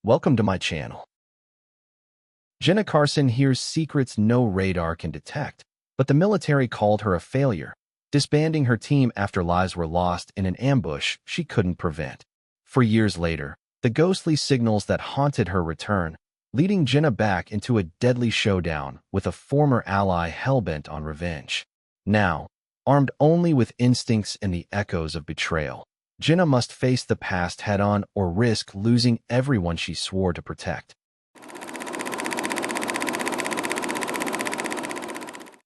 Welcome to my channel. Jenna Carson hears secrets no radar can detect, but the military called her a failure, disbanding her team after lives were lost in an ambush she couldn't prevent. For years later, the ghostly signals that haunted her return, leading Jenna back into a deadly showdown with a former ally hellbent on revenge. Now, armed only with instincts and the echoes of betrayal, Jenna must face the past head-on or risk losing everyone she swore to protect.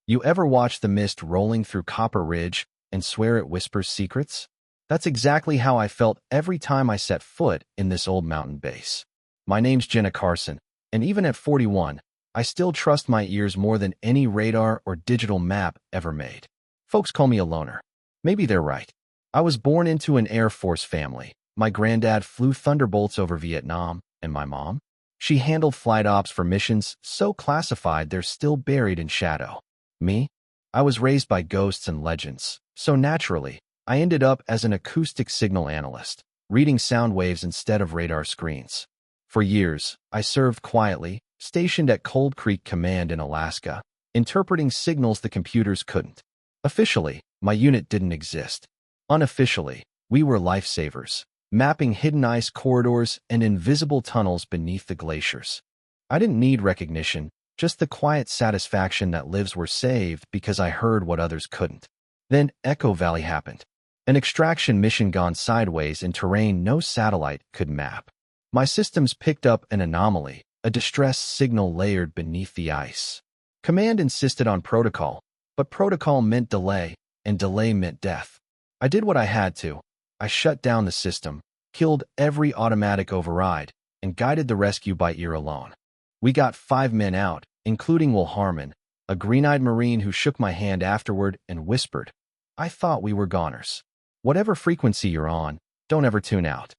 You ever watch the mist rolling through Copper Ridge and swear it whispers secrets? That's exactly how I felt every time I set foot in this old mountain base. My name's Jenna Carson, and even at 41, I still trust my ears more than any radar or digital map ever made. Folks call me a loner. Maybe they're right. I was born into an Air Force family. My granddad flew Thunderbolts over Vietnam, and my mom? She handled flight ops for missions so classified they're still buried in shadow. Me? I was raised by ghosts and legends, so naturally, I ended up as an acoustic signal analyst, reading sound waves instead of radar screens. For years, I served quietly, stationed at Cold Creek Command in Alaska, interpreting signals the computers couldn't. Officially, my unit didn't exist. Unofficially, we were lifesavers, mapping hidden ice corridors and invisible tunnels beneath the glaciers. I didn't need recognition, just the quiet satisfaction that lives were saved because I heard what others couldn't. Then Echo Valley happened. An extraction mission gone sideways in terrain no satellite could map. My systems picked up an anomaly, a distress signal layered beneath the ice. Command insisted on protocol, but protocol meant delay, and delay meant death. I did what I had to. I shut down the system, killed every automatic override, and guided the rescue by ear alone. We got 5 men out, including Will Harmon, a green-eyed Marine who shook my hand afterward and whispered, "I thought we were goners. Whatever frequency you're on, don't ever tune out."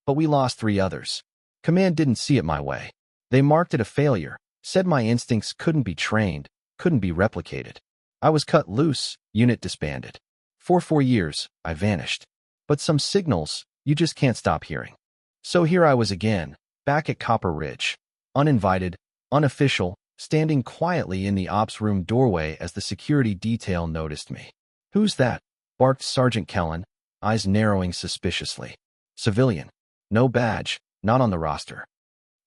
But we lost 3 others. Command didn't see it my way. They marked it a failure, said my instincts couldn't be trained, couldn't be replicated. I was cut loose, unit disbanded. For 4 years, I vanished. But some signals, you just can't stop hearing. So here I was again, back at Copper Ridge. Uninvited, unofficial, standing quietly in the ops room doorway as the security detail noticed me. "Who's that?" barked Sergeant Kellen, eyes narrowing suspiciously. "Civilian. No badge, not on the roster."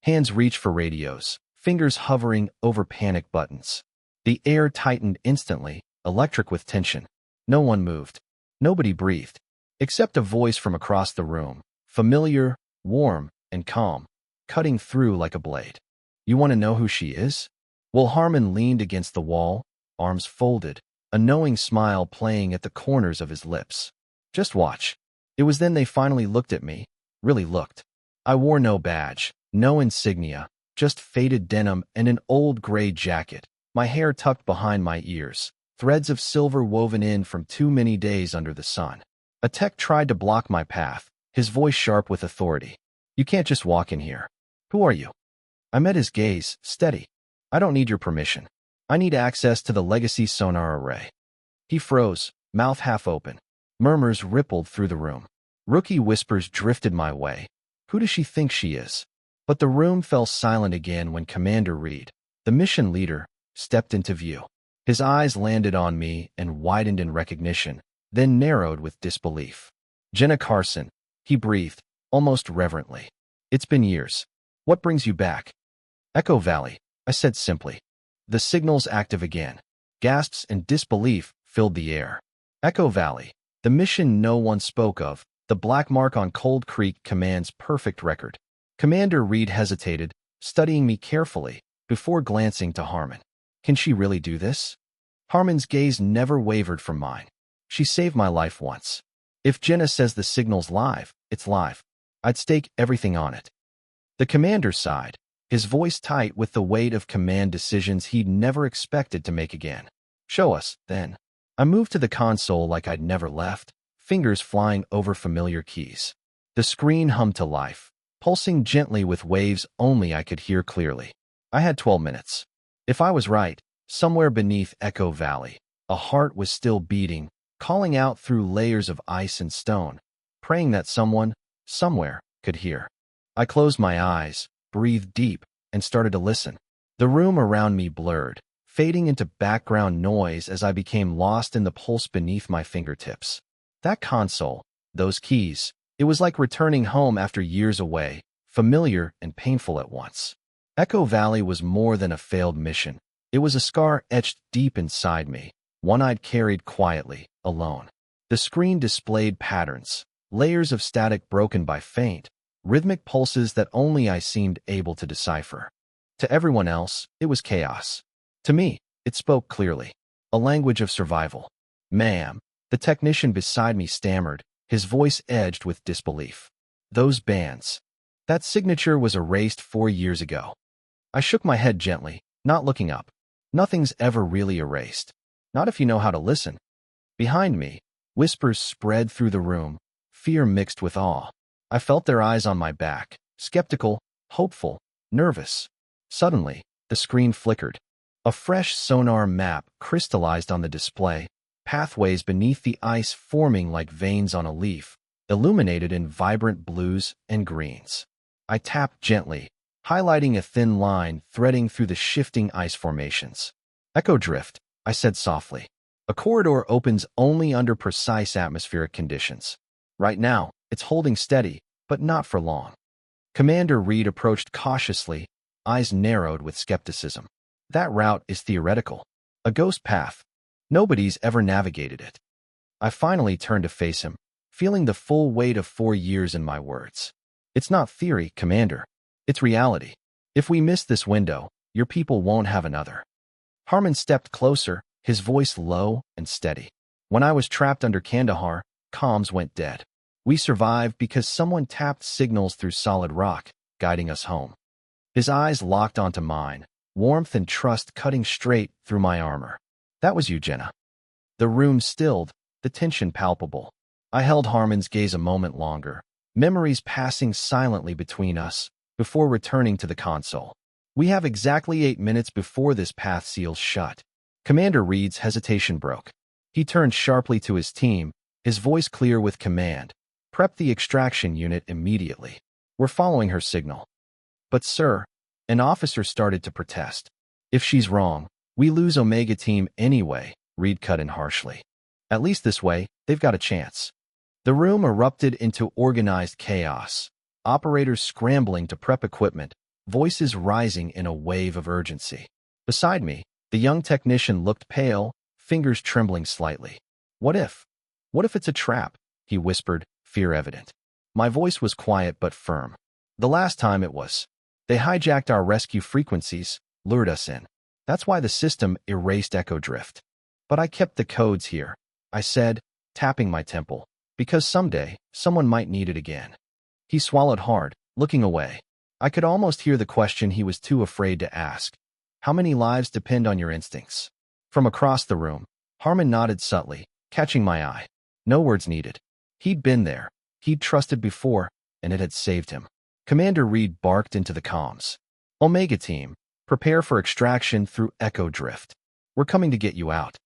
Hands reached for radios, fingers hovering over panic buttons. The air tightened instantly, electric with tension. No one moved. Nobody breathed. Except a voice from across the room, familiar, warm, and calm, cutting through like a blade. "You want to know who she is?" Will Harmon leaned against the wall, arms folded, a knowing smile playing at the corners of his lips. "Just watch." It was then they finally looked at me, really looked. I wore no badge, no insignia, just faded denim and an old gray jacket, my hair tucked behind my ears, threads of silver woven in from too many days under the sun. A tech tried to block my path, his voice sharp with authority. "You can't just walk in here." "Who are you?" I met his gaze, steady. "I don't need your permission. I need access to the legacy sonar array." He froze, mouth half open. Murmurs rippled through the room. Rookie whispers drifted my way. "Who does she think she is?" But the room fell silent again when Commander Reed, the mission leader, stepped into view. His eyes landed on me and widened in recognition, then narrowed with disbelief. "Jenna Carson," he breathed, almost reverently. "It's been years. What brings you back?" "Echo Valley," I said simply. The signal's active again. Gasps and disbelief filled the air. Echo Valley, the mission no one spoke of, the black mark on Cold Creek Command's perfect record. Commander Reed hesitated, studying me carefully, before glancing to Harmon. "Can she really do this?" Harmon's gaze never wavered from mine. "She saved my life once. If Jenna says the signal's live, it's live. I'd stake everything on it." The commander sighed, his voice tight with the weight of command decisions he'd never expected to make again. "Show us, then." I moved to the console like I'd never left, fingers flying over familiar keys. The screen hummed to life, pulsing gently with waves only I could hear clearly. I had 12 minutes. If I was right, somewhere beneath Echo Valley, a heart was still beating, calling out through layers of ice and stone, praying that someone, somewhere, could hear. I closed my eyes, breathed deep and started to listen. The room around me blurred, fading into background noise as I became lost in the pulse beneath my fingertips. That console, those keys, it was like returning home after years away, familiar and painful at once. Echo Valley was more than a failed mission. It was a scar etched deep inside me, one I'd carried quietly, alone. The screen displayed patterns, layers of static broken by faint, rhythmic pulses that only I seemed able to decipher. To everyone else, it was chaos. To me, it spoke clearly, a language of survival. "Ma'am," the technician beside me stammered, his voice edged with disbelief. "Those bands. That signature was erased 4 years ago." I shook my head gently, not looking up. Nothing's ever really erased. Not if you know how to listen. Behind me, whispers spread through the room, fear mixed with awe. I felt their eyes on my back, skeptical, hopeful, nervous. Suddenly, the screen flickered. A fresh sonar map crystallized on the display, pathways beneath the ice forming like veins on a leaf, illuminated in vibrant blues and greens. I tapped gently, highlighting a thin line threading through the shifting ice formations. "Echo drift," I said softly. "A corridor opens only under precise atmospheric conditions. Right now, it's holding steady, but not for long." Commander Reed approached cautiously, eyes narrowed with skepticism. "That route is theoretical. A ghost path. Nobody's ever navigated it." I finally turned to face him, feeling the full weight of 4 years in my words. "It's not theory, Commander. It's reality. If we miss this window, your people won't have another." Harmon stepped closer, his voice low and steady. "When I was trapped under Kandahar, comms went dead. We survived because someone tapped signals through solid rock, guiding us home." His eyes locked onto mine, warmth and trust cutting straight through my armor. "That was you, Jenna." The room stilled, the tension palpable. I held Harmon's gaze a moment longer, memories passing silently between us, before returning to the console. "We have exactly 8 minutes before this path seals shut." Commander Reed's hesitation broke. He turned sharply to his team, his voice clear with command. "Prep the extraction unit immediately. We're following her signal." "But sir," an officer started to protest. "If she's wrong, we lose Omega Team anyway," Reed cut in harshly. "At least this way, they've got a chance." The room erupted into organized chaos, operators scrambling to prep equipment, voices rising in a wave of urgency. Beside me, the young technician looked pale, fingers trembling slightly. What if it's a trap?" he whispered, fear evident. My voice was quiet but firm. "The last time it was. They hijacked our rescue frequencies, lured us in. That's why the system erased Echo Drift. But I kept the codes here," I said, tapping my temple, "because someday, someone might need it again." He swallowed hard, looking away. I could almost hear the question he was too afraid to ask. "How many lives depend on your instincts?" From across the room, Harmon nodded subtly, catching my eye. No words needed. He'd been there. He'd trusted before, and it had saved him. Commander Reed barked into the comms. "Omega Team, prepare for extraction through Echo Drift. We're coming to get you out."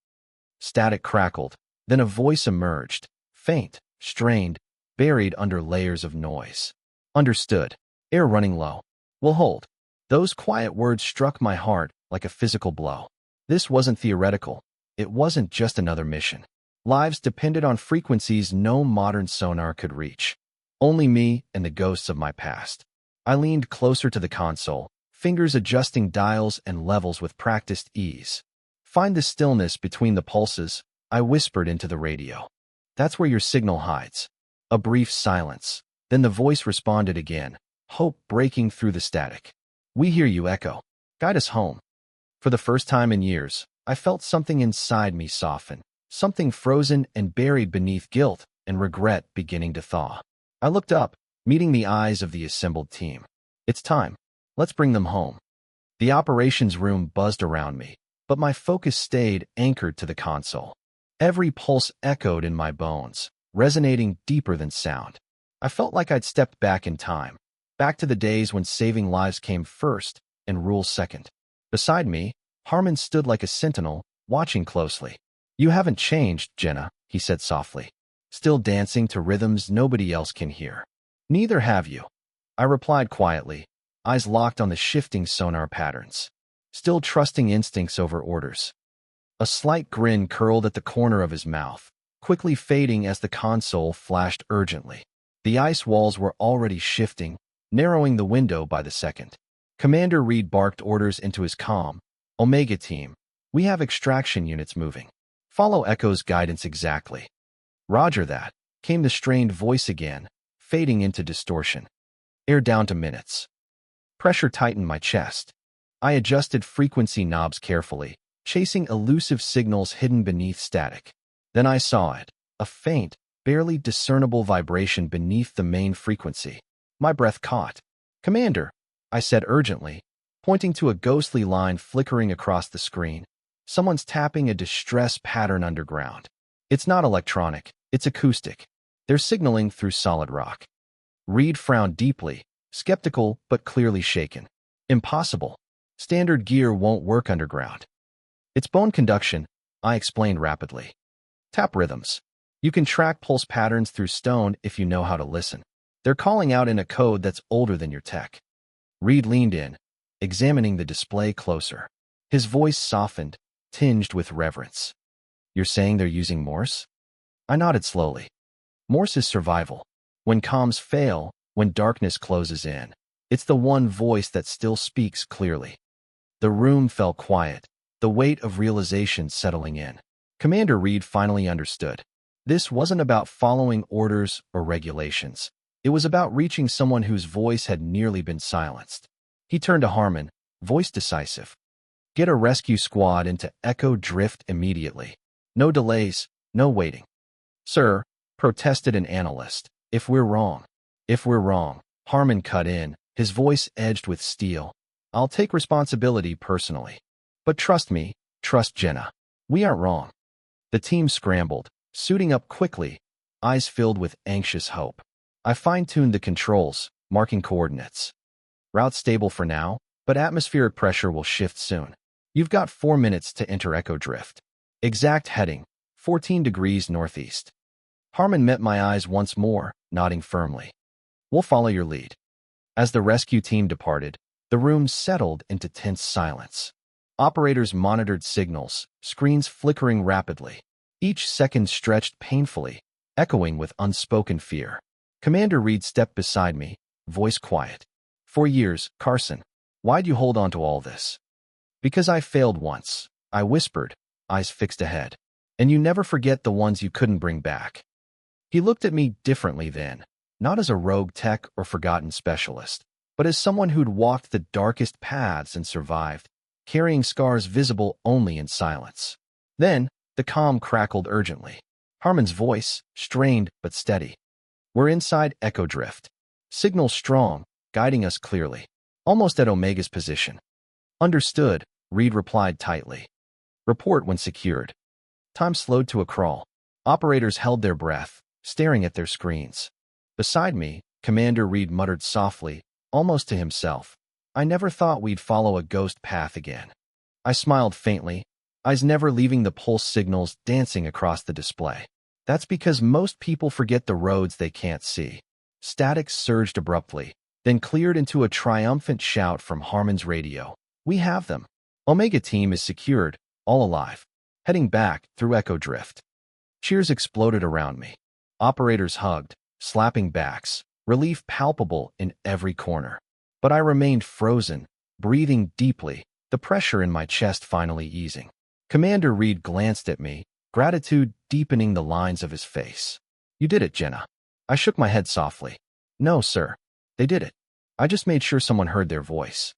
Static crackled, then a voice emerged, faint, strained, buried under layers of noise. "Understood. Air running low. We'll hold." Those quiet words struck my heart like a physical blow. This wasn't theoretical. It wasn't just another mission. Lives depended on frequencies no modern sonar could reach. Only me and the ghosts of my past. I leaned closer to the console, fingers adjusting dials and levels with practiced ease. "Find the stillness between the pulses," I whispered into the radio. "That's where your signal hides." A brief silence. Then the voice responded again, hope breaking through the static. "We hear you, Echo. Guide us home." For the first time in years, I felt something inside me soften, something frozen and buried beneath guilt and regret beginning to thaw. I looked up, meeting the eyes of the assembled team. "It's time. Let's bring them home." The operations room buzzed around me, but my focus stayed anchored to the console. Every pulse echoed in my bones, resonating deeper than sound. I felt like I'd stepped back in time, back to the days when saving lives came first and rule second. Beside me, Harmon stood like a sentinel, watching closely. "You haven't changed, Jenna," he said softly. "Still dancing to rhythms nobody else can hear." "Neither have you," I replied quietly, eyes locked on the shifting sonar patterns, still trusting instincts over orders. A slight grin curled at the corner of his mouth, quickly fading as the console flashed urgently. The ice walls were already shifting, narrowing the window by the second. Commander Reed barked orders into his comm. Omega Team, we have extraction units moving. Follow Echo's guidance exactly. Roger that, came the strained voice again, fading into distortion. Air down to minutes. Pressure tightened my chest. I adjusted frequency knobs carefully, chasing elusive signals hidden beneath static. Then I saw it, a faint, barely discernible vibration beneath the main frequency. My breath caught. Commander, I said urgently, pointing to a ghostly line flickering across the screen. Someone's tapping a distress pattern underground. It's not electronic, it's acoustic. They're signaling through solid rock. Reed frowned deeply, skeptical but clearly shaken. Impossible. Standard gear won't work underground. It's bone conduction, I explained rapidly. Tap rhythms. You can track pulse patterns through stone if you know how to listen. They're calling out in a code that's older than your tech. Reed leaned in, examining the display closer. His voice softened, tinged with reverence. You're saying they're using Morse? I nodded slowly. Morse is survival. When comms fail, when darkness closes in, it's the one voice that still speaks clearly. The room fell quiet, the weight of realization settling in. Commander Reed finally understood. This wasn't about following orders or regulations. It was about reaching someone whose voice had nearly been silenced. He turned to Harmon, voice decisive. Get a rescue squad into Echo Drift immediately. No delays, no waiting. Sir, protested an analyst, if we're wrong, Harmon cut in, his voice edged with steel. I'll take responsibility personally. But trust me, trust Jenna. We aren't wrong. The team scrambled, suiting up quickly, eyes filled with anxious hope. I fine-tuned the controls, marking coordinates. Route stable for now, but atmospheric pressure will shift soon. You've got 4 minutes to enter Echo Drift. Exact heading, 14 degrees northeast. Harmon met my eyes once more, nodding firmly. We'll follow your lead. As the rescue team departed, the room settled into tense silence. Operators monitored signals, screens flickering rapidly. Each second stretched painfully, echoing with unspoken fear. Commander Reed stepped beside me, voice quiet. 4 years, Carson. Why'd you hold on to all this? Because I failed once, I whispered, eyes fixed ahead. And you never forget the ones you couldn't bring back. He looked at me differently then, not as a rogue tech or forgotten specialist, but as someone who'd walked the darkest paths and survived, carrying scars visible only in silence. Then, the comm crackled urgently. Harmon's voice, strained but steady. We're inside Echo Drift. Signal strong, guiding us clearly. Almost at Omega's position. Understood, Reed replied tightly. Report when secured. Time slowed to a crawl. Operators held their breath, staring at their screens. Beside me, Commander Reed muttered softly, almost to himself. I never thought we'd follow a ghost path again. I smiled faintly, eyes never leaving the pulse signals dancing across the display. That's because most people forget the roads they can't see. Static surged abruptly, then cleared into a triumphant shout from Harmon's radio. We have them. Omega Team is secured, all alive. Heading back through Echo Drift. Cheers exploded around me. Operators hugged, slapping backs, relief palpable in every corner. But I remained frozen, breathing deeply, the pressure in my chest finally easing. Commander Reed glanced at me, gratitude deepening the lines of his face. You did it, Jenna. I shook my head softly. No, sir. They did it. I just made sure someone heard their voice.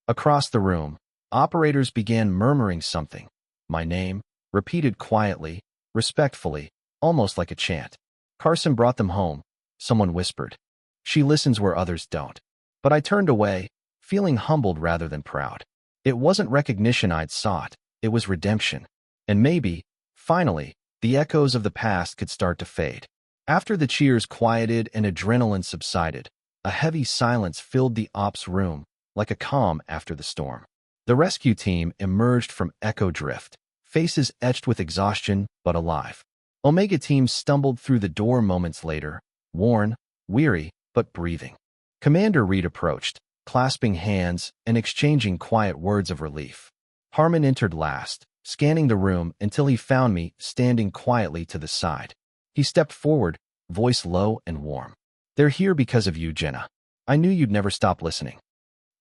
Across the room, operators began murmuring something. My name, repeated quietly, respectfully, almost like a chant. Carson brought them home, someone whispered. She listens where others don't. But I turned away, feeling humbled rather than proud. It wasn't recognition I'd sought, it was redemption. And maybe, finally, the echoes of the past could start to fade. After the cheers quieted and adrenaline subsided, a heavy silence filled the ops room, like a calm after the storm. The rescue team emerged from Echo Drift, faces etched with exhaustion but alive. Omega Team stumbled through the door moments later, worn, weary, but breathing. Commander Reed approached, clasping hands and exchanging quiet words of relief. Harmon entered last, scanning the room until he found me standing quietly to the side. He stepped forward, voice low and warm. "They're here because of you, Jenna. I knew you'd never stop listening."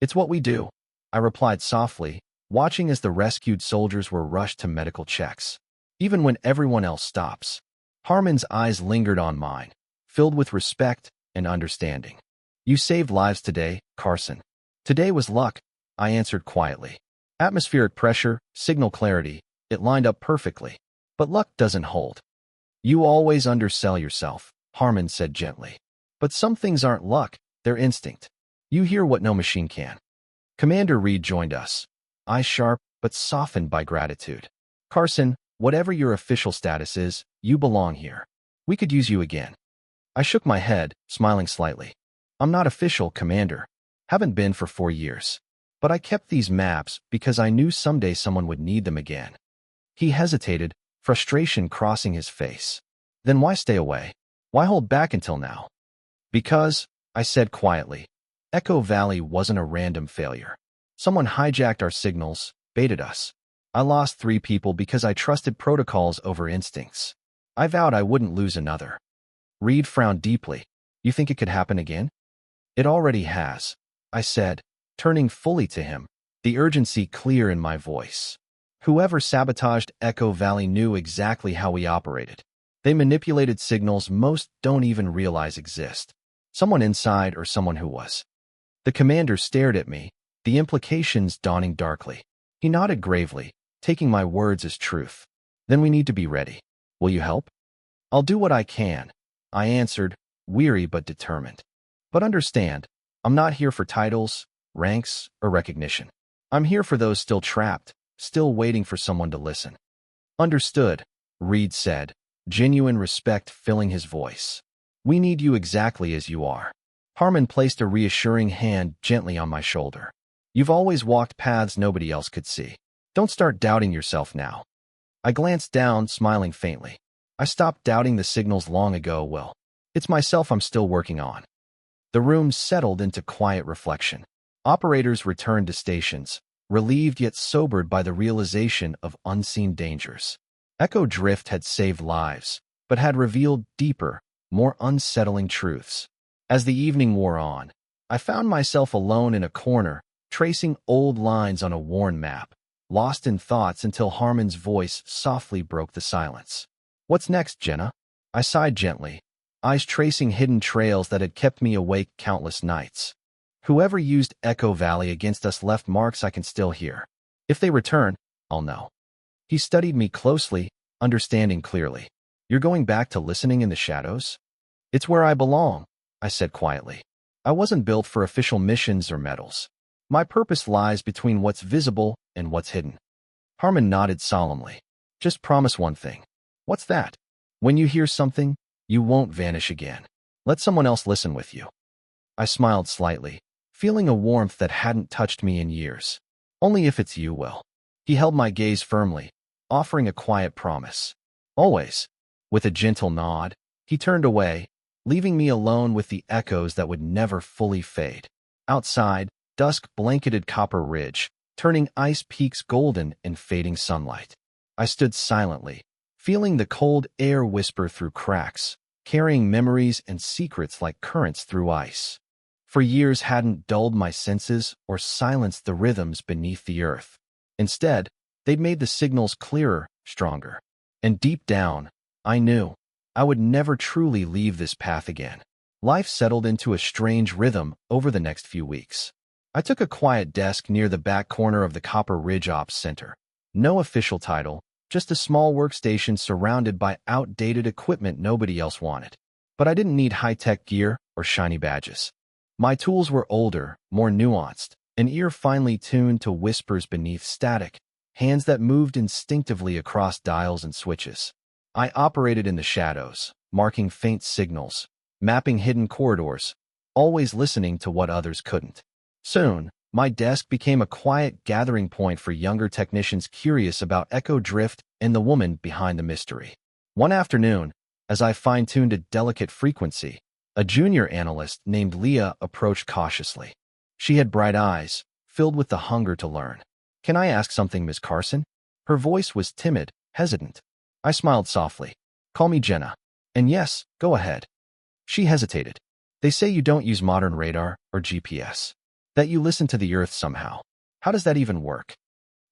"It's what we do," I replied softly, watching as the rescued soldiers were rushed to medical checks. "Even when everyone else stops." Harmon's eyes lingered on mine, filled with respect and understanding. "You saved lives today, Carson." "Today was luck," I answered quietly. "Atmospheric pressure, signal clarity, it lined up perfectly. But luck doesn't hold." "You always undersell yourself," Harmon said gently. "But some things aren't luck, they're instinct. You hear what no machine can." Commander Reed joined us, eyes sharp but softened by gratitude. "Carson, whatever your official status is, you belong here. We could use you again." I shook my head, smiling slightly. "I'm not official, Commander. Haven't been for 4 years. But I kept these maps because I knew someday someone would need them again." He hesitated, frustration crossing his face. "Then why stay away? Why hold back until now?" "Because," I said quietly, "Echo Valley wasn't a random failure. Someone hijacked our signals, baited us. I lost 3 people because I trusted protocols over instincts. I vowed I wouldn't lose another." Reed frowned deeply. "You think it could happen again?" "It already has," I said, turning fully to him, the urgency clear in my voice. "Whoever sabotaged Echo Valley knew exactly how we operated. They manipulated signals most don't even realize exist. Someone inside or someone who was." The commander stared at me, the implications dawning darkly. He nodded gravely, taking my words as truth. "Then we need to be ready. Will you help?" "I'll do what I can," I answered, weary but determined. "But understand, I'm not here for titles, ranks, or recognition. I'm here for those still trapped, still waiting for someone to listen." "Understood," Reed said, genuine respect filling his voice. "We need you exactly as you are." Harmon placed a reassuring hand gently on my shoulder. "You've always walked paths nobody else could see. Don't start doubting yourself now." I glanced down, smiling faintly. "I stopped doubting the signals long ago, Will. It's myself I'm still working on." The room settled into quiet reflection. Operators returned to stations, relieved yet sobered by the realization of unseen dangers. Echo Drift had saved lives, but had revealed deeper, more unsettling truths. As the evening wore on, I found myself alone in a corner, tracing old lines on a worn map, lost in thoughts until Harmon's voice softly broke the silence. "What's next, Jenna?" I sighed gently, eyes tracing hidden trails that had kept me awake countless nights. "Whoever used Echo Valley against us left marks I can still hear. If they return, I'll know." He studied me closely, understanding clearly. "You're going back to listening in the shadows?" "It's where I belong," I said quietly. "I wasn't built for official missions or medals. My purpose lies between what's visible and what's hidden." Harmon nodded solemnly. "Just promise one thing." "What's that?" "When you hear something, you won't vanish again. Let someone else listen with you." I smiled slightly, feeling a warmth that hadn't touched me in years. "Only if it's you, Will." He held my gaze firmly, offering a quiet promise. "Always." With a gentle nod, he turned away, leaving me alone with the echoes that would never fully fade. Outside, dusk blanketed Copper Ridge, turning ice peaks golden in fading sunlight. I stood silently, feeling the cold air whisper through cracks, carrying memories and secrets like currents through ice. For years hadn't dulled my senses or silenced the rhythms beneath the earth. Instead, they'd made the signals clearer, stronger. And deep down, I knew I would never truly leave this path again. Life settled into a strange rhythm over the next few weeks. I took a quiet desk near the back corner of the Copper Ridge Ops Center. No official title, just a small workstation surrounded by outdated equipment nobody else wanted. But I didn't need high-tech gear or shiny badges. My tools were older, more nuanced, an ear finely tuned to whispers beneath static, hands that moved instinctively across dials and switches. I operated in the shadows, marking faint signals, mapping hidden corridors, always listening to what others couldn't. Soon, my desk became a quiet gathering point for younger technicians curious about Echo Drift and the woman behind the mystery. One afternoon, as I fine-tuned a delicate frequency, a junior analyst named Leah approached cautiously. She had bright eyes, filled with the hunger to learn. "Can I ask something, Miss Carson?" Her voice was timid, hesitant. I smiled softly. "Call me Jenna. And yes, go ahead." She hesitated. "They say you don't use modern radar or GPS. That you listen to the earth somehow. How does that even work?"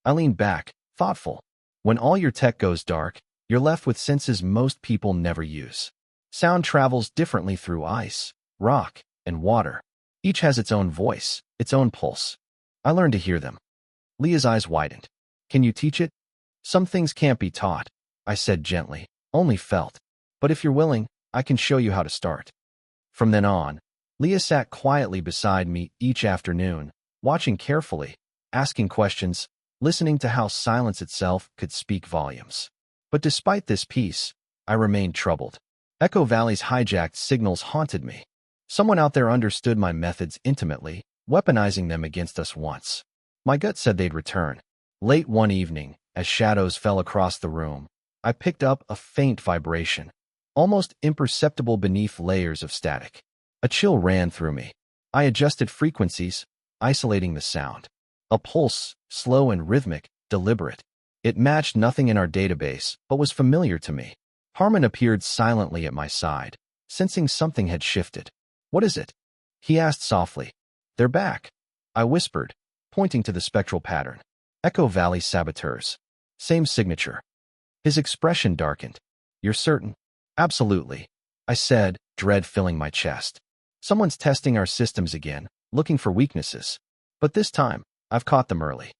I leaned back, thoughtful. When all your tech goes dark, you're left with senses most people never use. Sound travels differently through ice, rock, and water. Each has its own voice, its own pulse. I learned to hear them. Leah's eyes widened. "Can you teach it?" "Some things can't be taught," I said gently, "only felt. But if you're willing, I can show you how to start." From then on, Leah sat quietly beside me each afternoon, watching carefully, asking questions, listening to how silence itself could speak volumes. But despite this peace, I remained troubled. Echo Valley's hijacked signals haunted me. Someone out there understood my methods intimately, weaponizing them against us once. My gut said they'd return. Late one evening, as shadows fell across the room, I picked up a faint vibration, almost imperceptible beneath layers of static. A chill ran through me. I adjusted frequencies, isolating the sound. A pulse, slow and rhythmic, deliberate. It matched nothing in our database, but was familiar to me. Harmon appeared silently at my side, sensing something had shifted. "What is it?" he asked softly. "They're back," I whispered, pointing to the spectral pattern. "Echo Valley saboteurs. Same signature." His expression darkened. "You're certain?" "Absolutely," I said, dread filling my chest. "Someone's testing our systems again, looking for weaknesses. But this time, I've caught them early."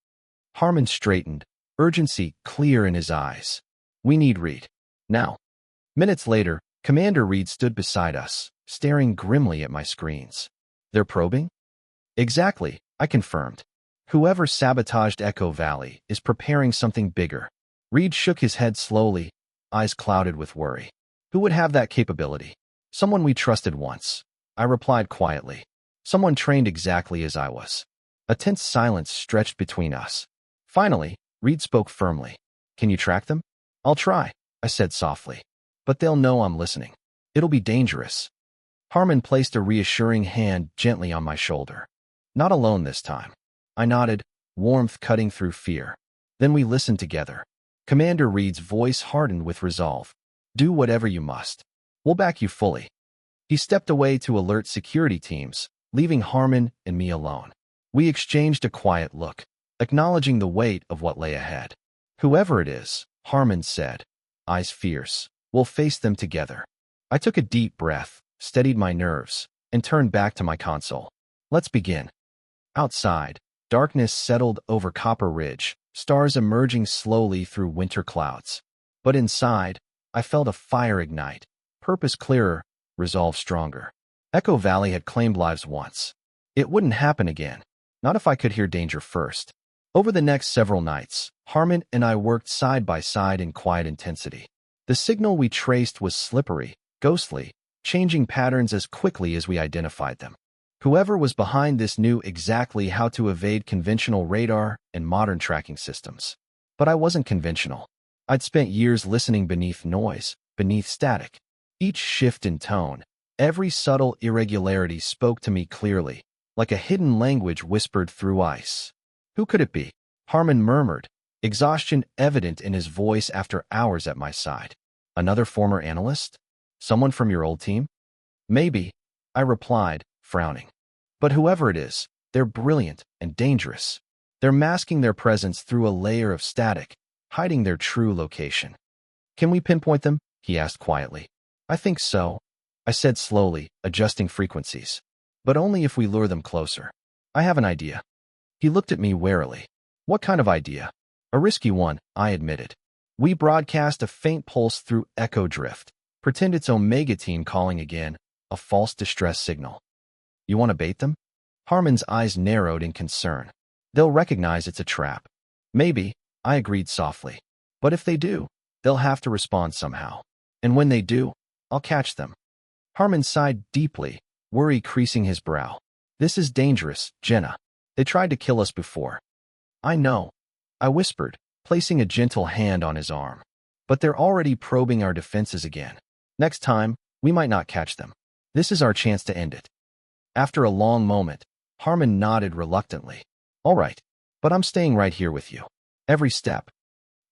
Harmon straightened, urgency clear in his eyes. "We need Reed. Now." Minutes later, Commander Reed stood beside us, staring grimly at my screens. "They're probing?" "Exactly," I confirmed. "Whoever sabotaged Echo Valley is preparing something bigger." Reed shook his head slowly, eyes clouded with worry. "Who would have that capability?" "Someone we trusted once," I replied quietly. "Someone trained exactly as I was." A tense silence stretched between us. Finally, Reed spoke firmly. "Can you track them?" "I'll try," I said softly. "But they'll know I'm listening. It'll be dangerous." Harmon placed a reassuring hand gently on my shoulder. "Not alone this time." I nodded, warmth cutting through fear. Then we listened together. Commander Reed's voice hardened with resolve. "Do whatever you must. We'll back you fully." He stepped away to alert security teams, leaving Harmon and me alone. We exchanged a quiet look, acknowledging the weight of what lay ahead. "Whoever it is," Harmon said, eyes fierce, "we'll face them together." I took a deep breath, steadied my nerves, and turned back to my console. "Let's begin." Outside, darkness settled over Copper Ridge, stars emerging slowly through winter clouds. But inside, I felt a fire ignite, purpose clearer, resolve stronger. Echo Valley had claimed lives once. It wouldn't happen again, not if I could hear danger first. Over the next several nights, Harmon and I worked side by side in quiet intensity. The signal we traced was slippery, ghostly, changing patterns as quickly as we identified them. Whoever was behind this knew exactly how to evade conventional radar and modern tracking systems. But I wasn't conventional. I'd spent years listening beneath noise, beneath static. Each shift in tone, every subtle irregularity spoke to me clearly, like a hidden language whispered through ice. "Who could it be?" Harmon murmured, exhaustion evident in his voice after hours at my side. "Another former analyst? Someone from your old team?" "Maybe," I replied, frowning. "But whoever it is, they're brilliant and dangerous. They're masking their presence through a layer of static, hiding their true location." "Can we pinpoint them?" he asked quietly. "I think so," I said slowly, adjusting frequencies. "But only if we lure them closer. I have an idea." He looked at me warily. "What kind of idea?" "A risky one," I admitted. "We broadcast a faint pulse through echo drift. Pretend it's Omega Team calling again, a false distress signal." "You want to bait them?" Harmon's eyes narrowed in concern. "They'll recognize it's a trap." "Maybe," I agreed softly. "But if they do, they'll have to respond somehow. And when they do, I'll catch them." Harmon sighed deeply, worry creasing his brow. "This is dangerous, Jenna. They tried to kill us before." "I know," I whispered, placing a gentle hand on his arm. "But they're already probing our defenses again. Next time, we might not catch them. This is our chance to end it." After a long moment, Harmon nodded reluctantly. All right, but I'm staying right here with you. Every step.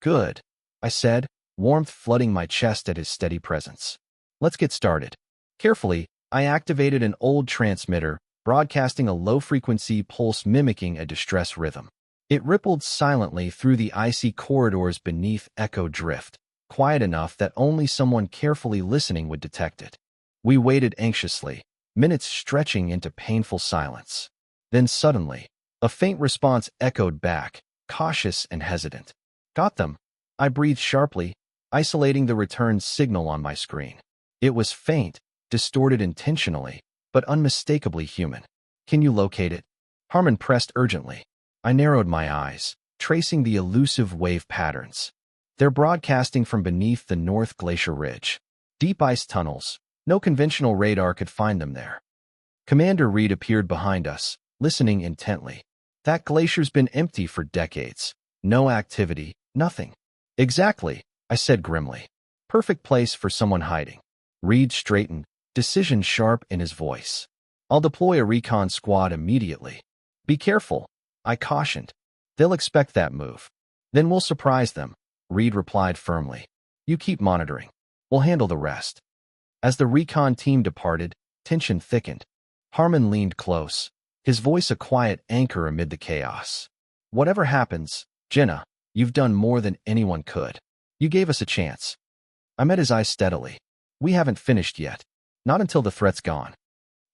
Good, I said, warmth flooding my chest at his steady presence. Let's get started. Carefully, I activated an old transmitter, broadcasting a low-frequency pulse mimicking a distress rhythm. It rippled silently through the icy corridors beneath Echo Drift, quiet enough that only someone carefully listening would detect it. We waited anxiously, minutes stretching into painful silence. Then suddenly, a faint response echoed back, cautious and hesitant. Got them. I breathed sharply, isolating the return signal on my screen. It was faint, distorted intentionally, but unmistakably human. Can you locate it? Harmon pressed urgently. I narrowed my eyes, tracing the elusive wave patterns. They're broadcasting from beneath the North Glacier Ridge. Deep ice tunnels. No conventional radar could find them there. Commander Reed appeared behind us, listening intently. That glacier's been empty for decades. No activity, nothing. Exactly, I said grimly. Perfect place for someone hiding. Reed straightened, decision sharp in his voice. I'll deploy a recon squad immediately. Be careful, I cautioned. They'll expect that move. Then we'll surprise them, Reed replied firmly. You keep monitoring. We'll handle the rest. As the recon team departed, tension thickened. Harmon leaned close, his voice a quiet anchor amid the chaos. Whatever happens, Jenna, you've done more than anyone could. You gave us a chance. I met his eyes steadily. We haven't finished yet. Not until the threat's gone.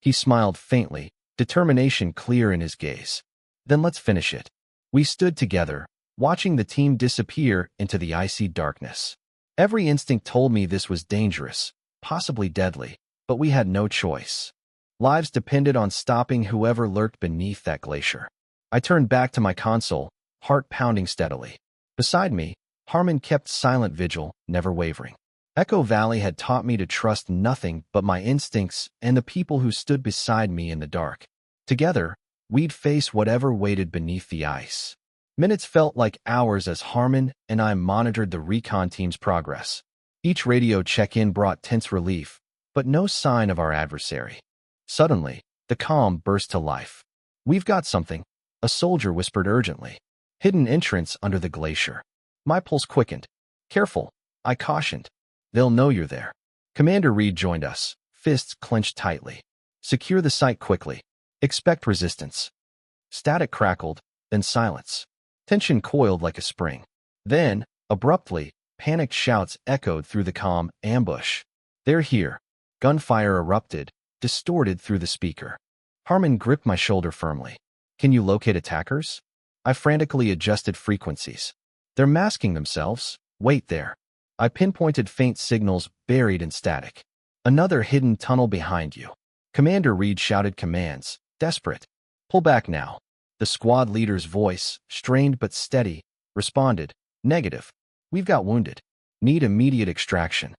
He smiled faintly, determination clear in his gaze. Then let's finish it. We stood together, watching the team disappear into the icy darkness. Every instinct told me this was dangerous, possibly deadly, but we had no choice. Lives depended on stopping whoever lurked beneath that glacier. I turned back to my console, heart pounding steadily. Beside me, Harmon kept silent vigil, never wavering. Echo Valley had taught me to trust nothing but my instincts and the people who stood beside me in the dark. Together, we'd face whatever waited beneath the ice. Minutes felt like hours as Harmon and I monitored the recon team's progress. Each radio check-in brought tense relief, but no sign of our adversary. Suddenly, the calm burst to life. We've got something, a soldier whispered urgently. Hidden entrance under the glacier. My pulse quickened. Careful, I cautioned. They'll know you're there. Commander Reed joined us, fists clenched tightly. Secure the site quickly. Expect resistance. Static crackled, then silence. Tension coiled like a spring. Then, abruptly, panicked shouts echoed through the calm ambush. They're here. Gunfire erupted, distorted through the speaker. Harmon gripped my shoulder firmly. Can you locate attackers? I frantically adjusted frequencies. They're masking themselves. Wait there. I pinpointed faint signals buried in static. Another hidden tunnel behind you. Commander Reed shouted commands, desperate. Pull back now. The squad leader's voice, strained but steady, responded, negative. We've got wounded. Need immediate extraction.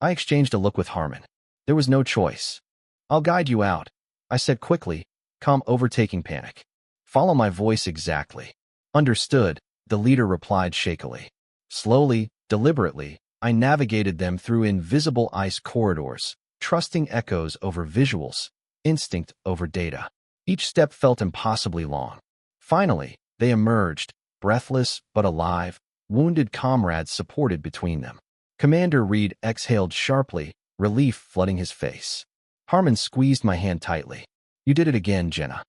I exchanged a look with Harmon. There was no choice. I'll guide you out, I said quickly, calm overtaking panic. Follow my voice exactly. Understood, the leader replied shakily. Slowly, deliberately, I navigated them through invisible ice corridors, trusting echoes over visuals, instinct over data. Each step felt impossibly long. Finally, they emerged, breathless but alive, wounded comrades supported between them. Commander Reed exhaled sharply, relief flooding his face. Harmon squeezed my hand tightly. You did it again, Jenna.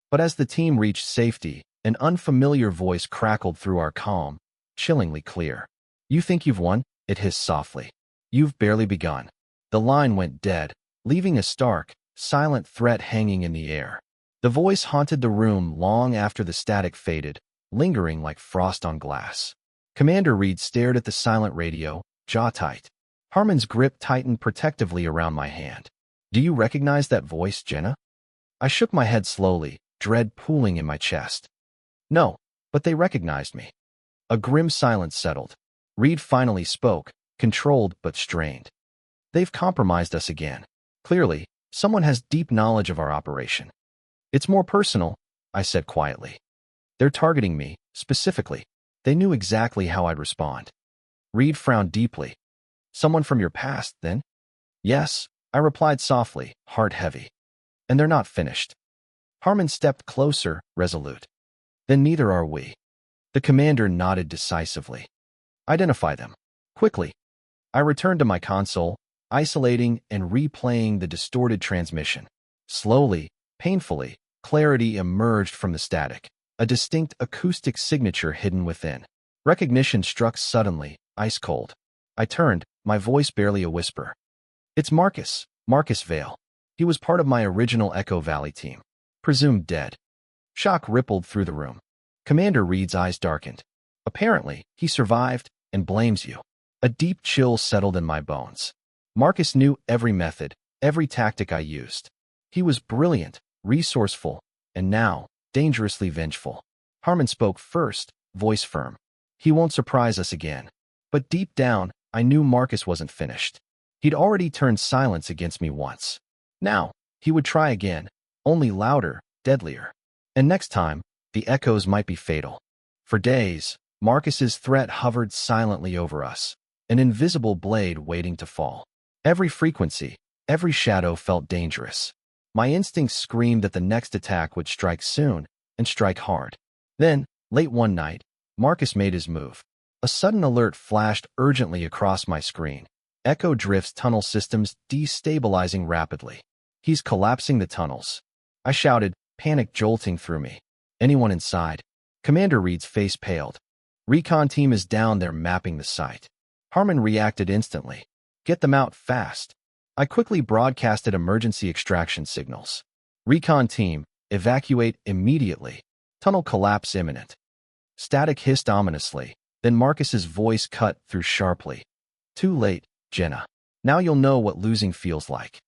But as the team reached safety, an unfamiliar voice crackled through our calm, chillingly clear. You think you've won? It hissed softly. You've barely begun. The line went dead, leaving a stark, silent threat hanging in the air. The voice haunted the room long after the static faded, lingering like frost on glass. Commander Reed stared at the silent radio, jaw tight. Harmon's grip tightened protectively around my hand. Do you recognize that voice, Jenna? I shook my head slowly, dread pooling in my chest. No, but they recognized me. A grim silence settled. Reed finally spoke, controlled but strained. They've compromised us again. Clearly, someone has deep knowledge of our operation. It's more personal, I said quietly. They're targeting me, specifically. They knew exactly how I'd respond. Reed frowned deeply. Someone from your past, then? Yes, I replied softly, heart heavy. And they're not finished. Harmon stepped closer, resolute. Then neither are we. The commander nodded decisively. Identify them. Quickly. I returned to my console, isolating and replaying the distorted transmission. Slowly, painfully, clarity emerged from the static, a distinct acoustic signature hidden within. Recognition struck suddenly, ice-cold. I turned, my voice barely a whisper. It's Marcus, Marcus Vale. He was part of my original Echo Valley team. Presumed dead. Shock rippled through the room. Commander Reed's eyes darkened. Apparently, he survived and blames you. A deep chill settled in my bones. Marcus knew every method, every tactic I used. He was brilliant, resourceful, and now, dangerously vengeful. Harmon spoke first, voice firm. He won't surprise us again. But deep down, I knew Marcus wasn't finished. He'd already turned silence against me once. Now, he would try again, only louder, deadlier. And next time, the echoes might be fatal. For days, Marcus's threat hovered silently over us, an invisible blade waiting to fall. Every frequency, every shadow felt dangerous. My instincts screamed that the next attack would strike soon, and strike hard. Then, late one night, Marcus made his move. A sudden alert flashed urgently across my screen. Echo Drift's tunnel systems destabilizing rapidly. He's collapsing the tunnels. I shouted, panic jolting through me. Anyone inside? Commander Reed's face paled. Recon team is down there mapping the site. Harmon reacted instantly. Get them out fast. I quickly broadcasted emergency extraction signals. Recon team, evacuate immediately. Tunnel collapse imminent. Static hissed ominously, then Marcus's voice cut through sharply. Too late, Jenna. Now you'll know what losing feels like.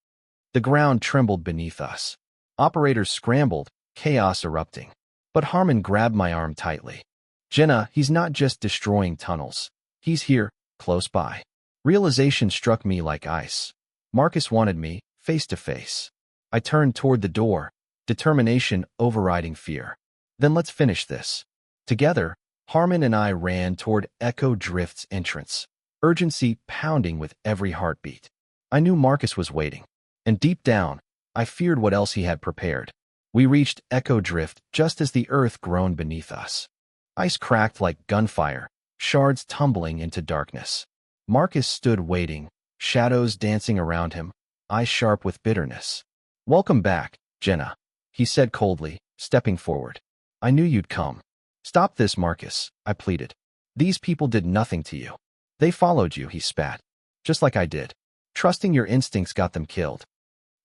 The ground trembled beneath us. Operators scrambled, chaos erupting. But Harmon grabbed my arm tightly. Jenna, he's not just destroying tunnels. He's here, close by. Realization struck me like ice. Marcus wanted me, face to face. I turned toward the door, determination overriding fear. Then let's finish this. Together, Harmon and I ran toward Echo Drift's entrance, urgency pounding with every heartbeat. I knew Marcus was waiting, and deep down, I feared what else he had prepared. We reached Echo Drift just as the earth groaned beneath us. Ice cracked like gunfire, shards tumbling into darkness. Marcus stood waiting, shadows dancing around him, eyes sharp with bitterness. Welcome back, Jenna, he said coldly, stepping forward. I knew you'd come. Stop this, Marcus, I pleaded. These people did nothing to you. They followed you, he spat. Just like I did. Trusting your instincts got them killed.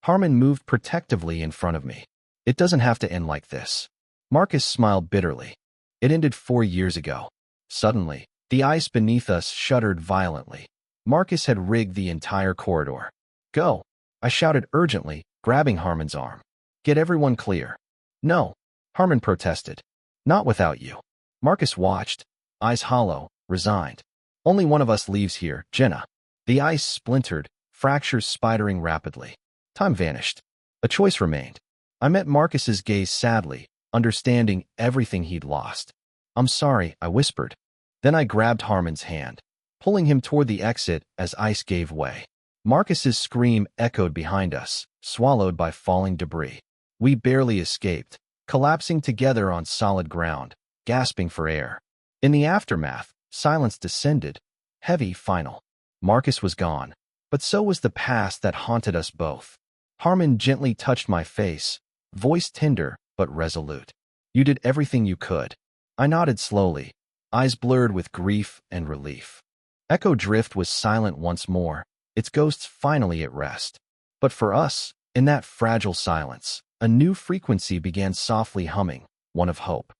Harmon moved protectively in front of me. It doesn't have to end like this. Marcus smiled bitterly. It ended 4 years ago. Suddenly, the ice beneath us shuddered violently. Marcus had rigged the entire corridor. Go, I shouted urgently, grabbing Harmon's arm. Get everyone clear. No, Harmon protested. Not without you. Marcus watched, eyes hollow, resigned. Only one of us leaves here, Jenna. The ice splintered, fractures spidering rapidly. Time vanished. A choice remained. I met Marcus's gaze sadly, understanding everything he'd lost. I'm sorry, I whispered. Then I grabbed Harmon's hand, pulling him toward the exit as ice gave way. Marcus's scream echoed behind us, swallowed by falling debris. We barely escaped, collapsing together on solid ground, gasping for air. In the aftermath, silence descended, heavy, final. Marcus was gone, but so was the past that haunted us both. Harmon gently touched my face, voice tender but resolute. You did everything you could. I nodded slowly, eyes blurred with grief and relief. Echo Drift was silent once more, its ghosts finally at rest. But for us, in that fragile silence, a new frequency began softly humming, one of hope.